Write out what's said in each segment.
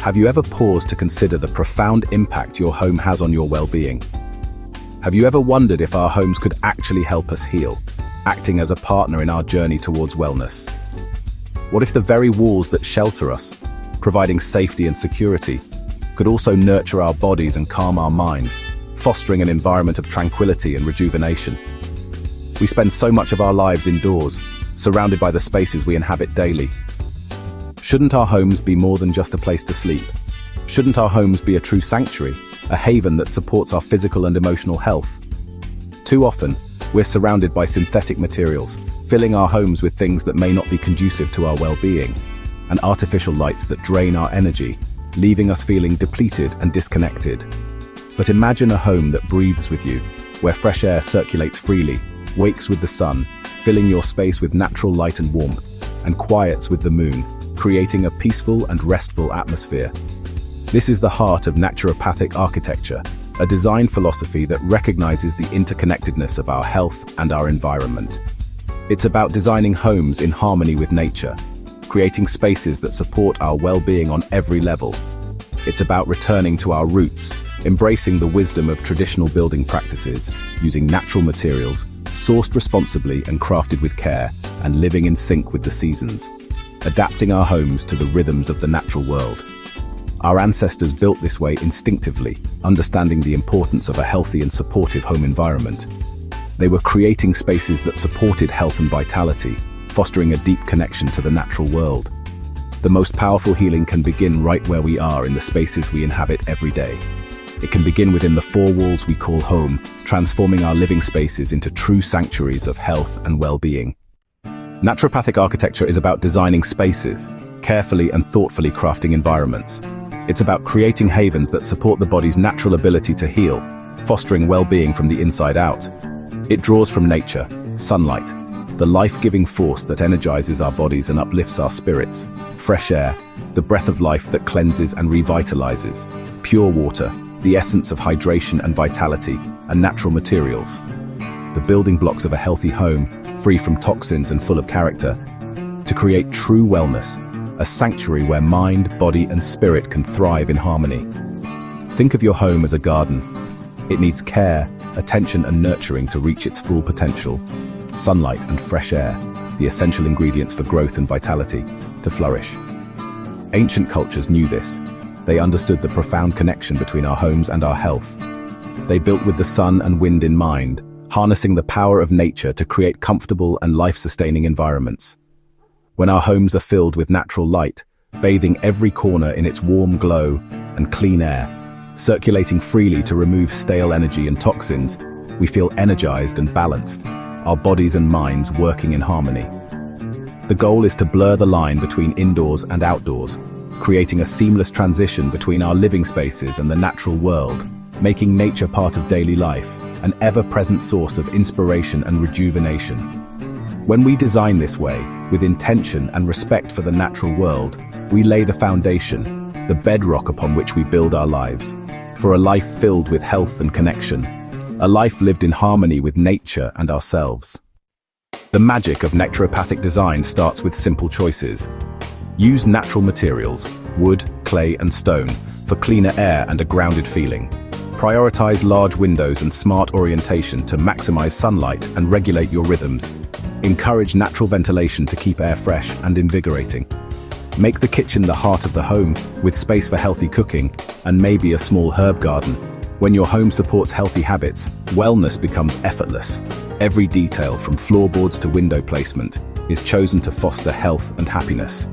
Have you ever paused to consider the profound impact your home has on your well-being? Have you ever wondered if our homes could actually help us heal, acting as a partner in our journey towards wellness? What if the very walls that shelter us, providing safety and security, could also nurture our bodies and calm our minds, fostering an environment of tranquility and rejuvenation? We spend so much of our lives indoors, surrounded by the spaces we inhabit daily. Shouldn't our homes be more than just a place to sleep? Shouldn't our homes be a true sanctuary, a haven that supports our physical and emotional health? Too often, we're surrounded by synthetic materials, filling our homes with things that may not be conducive to our well-being, and artificial lights that drain our energy, leaving us feeling depleted and disconnected. But imagine a home that breathes with you, where fresh air circulates freely, wakes with the sun, filling your space with natural light and warmth, and quiets with the moon, creating a peaceful and restful atmosphere. This is the heart of naturopathic architecture, a design philosophy that recognizes the interconnectedness of our health and our environment. It's about designing homes in harmony with nature, creating spaces that support our well-being on every level. It's about returning to our roots, embracing the wisdom of traditional building practices, using natural materials, sourced responsibly and crafted with care, and living in sync with the seasons, adapting our homes to the rhythms of the natural world. Our ancestors built this way instinctively, understanding the importance of a healthy and supportive home environment. They were creating spaces that supported health and vitality, fostering a deep connection to the natural world. The most powerful healing can begin right where we are in the spaces we inhabit every day. It can begin within the four walls we call home, transforming our living spaces into true sanctuaries of health and well-being. Naturopathic architecture is about designing spaces, carefully and thoughtfully crafting environments. It's about creating havens that support the body's natural ability to heal, fostering well-being from the inside out. It draws from nature, sunlight, the life-giving force that energizes our bodies and uplifts our spirits, fresh air, the breath of life that cleanses and revitalizes, pure water, the essence of hydration and vitality, and natural materials, the building blocks of a healthy home, free from toxins and full of character, to create true wellness, a sanctuary where mind, body, and spirit can thrive in harmony. Think of your home as a garden. It needs care, attention, and nurturing to reach its full potential. Sunlight and fresh air, the essential ingredients for growth and vitality, to flourish. Ancient cultures knew this. They understood the profound connection between our homes and our health. They built with the sun and wind in mind, harnessing the power of nature to create comfortable and life-sustaining environments. When our homes are filled with natural light, bathing every corner in its warm glow and clean air, circulating freely to remove stale energy and toxins, we feel energized and balanced, our bodies and minds working in harmony. The goal is to blur the line between indoors and outdoors, creating a seamless transition between our living spaces and the natural world, making nature part of daily life, an ever-present source of inspiration and rejuvenation. When we design this way, with intention and respect for the natural world, we lay the foundation, the bedrock upon which we build our lives, for a life filled with health and connection, a life lived in harmony with nature and ourselves. The magic of naturopathic design starts with simple choices. Use natural materials, wood, clay, and stone, for cleaner air and a grounded feeling. Prioritize large windows and smart orientation to maximize sunlight and regulate your rhythms. Encourage natural ventilation to keep air fresh and invigorating. Make the kitchen the heart of the home, with space for healthy cooking and maybe a small herb garden. When your home supports healthy habits, wellness becomes effortless. Every detail, from floorboards to window placement, is chosen to foster health and happiness.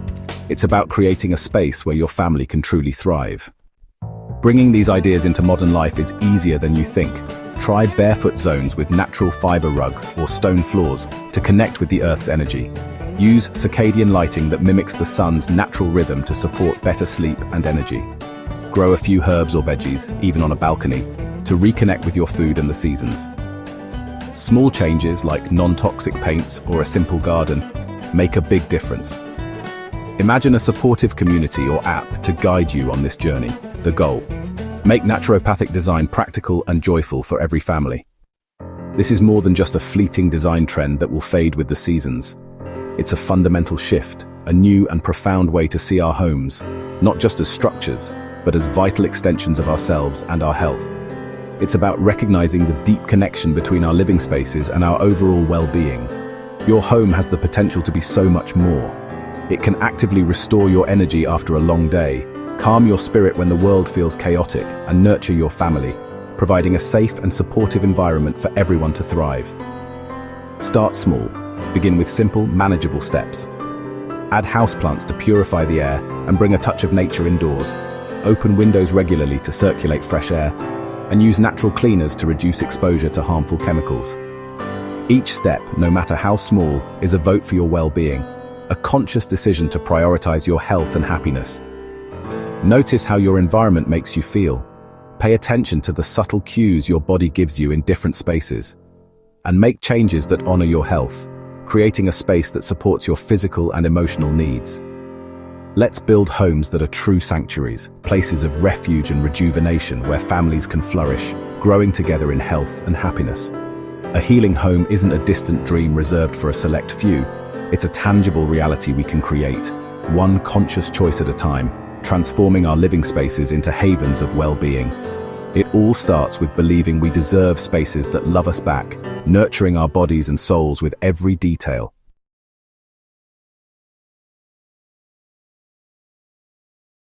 It's about creating a space where your family can truly thrive. Bringing these ideas into modern life is easier than you think. Try barefoot zones with natural fiber rugs or stone floors to connect with the Earth's energy. Use circadian lighting that mimics the sun's natural rhythm to support better sleep and energy. Grow a few herbs or veggies, even on a balcony, to reconnect with your food and the seasons. Small changes like non-toxic paints or a simple garden make a big difference. Imagine a supportive community or app to guide you on this journey. The goal: make naturopathic design practical and joyful for every family. This is more than just a fleeting design trend that will fade with the seasons. It's a fundamental shift, a new and profound way to see our homes, not just as structures, but as vital extensions of ourselves and our health. It's about recognizing the deep connection between our living spaces and our overall well-being. Your home has the potential to be so much more. It can actively restore your energy after a long day, calm your spirit when the world feels chaotic, and nurture your family, providing a safe and supportive environment for everyone to thrive. Start small. Begin with simple, manageable steps. Add houseplants to purify the air and bring a touch of nature indoors. Open windows regularly to circulate fresh air, and use natural cleaners to reduce exposure to harmful chemicals. Each step, no matter how small, is a vote for your well-being, a conscious decision to prioritize your health and happiness. Notice how your environment makes you feel. Pay attention to the subtle cues your body gives you in different spaces, and make changes that honor your health, creating a space that supports your physical and emotional needs. Let's build homes that are true sanctuaries, places of refuge and rejuvenation where families can flourish, growing together in health and happiness. A healing home isn't a distant dream reserved for a select few. It's a tangible reality we can create, one conscious choice at a time, transforming our living spaces into havens of well-being. It all starts with believing we deserve spaces that love us back, nurturing our bodies and souls with every detail.